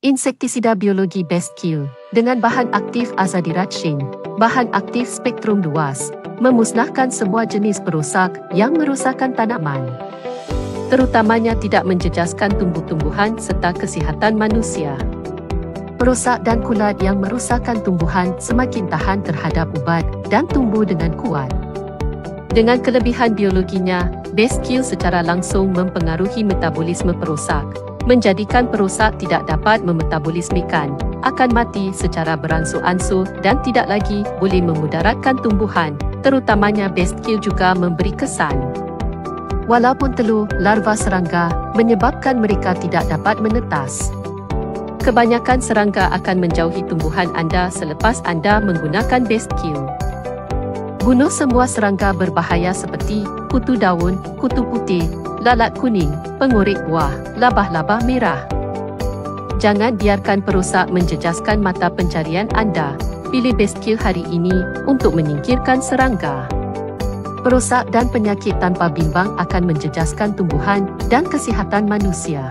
Insektisida biologi Best Kill dengan bahan aktif azadirachtin, bahan aktif spektrum luas, memusnahkan semua jenis perosak yang merosakkan tanaman. Terutamanya tidak menjejaskan tumbuh-tumbuhan serta kesihatan manusia. Perosak dan kulat yang merosakkan tumbuhan semakin tahan terhadap ubat dan tumbuh dengan kuat. Dengan kelebihan biologinya, Best Kill secara langsung mempengaruhi metabolisme perosak, menjadikan perosak tidak dapat memetabolismekan, akan mati secara beransur-ansur dan tidak lagi boleh memudaratkan tumbuhan. Terutamanya Best Kill juga memberi kesan. Walaupun telur larva serangga menyebabkan mereka tidak dapat menetas. Kebanyakan serangga akan menjauhi tumbuhan anda selepas anda menggunakan Best Kill. Bunuh semua serangga berbahaya seperti kutu daun, kutu putih, lalat kuning, pengorek buah, labah-labah merah. Jangan biarkan perosak menjejaskan mata pencarian anda. Pilih Best Kill hari ini untuk menyingkirkan serangga. Perosak dan penyakit tanpa bimbang akan menjejaskan tumbuhan dan kesihatan manusia.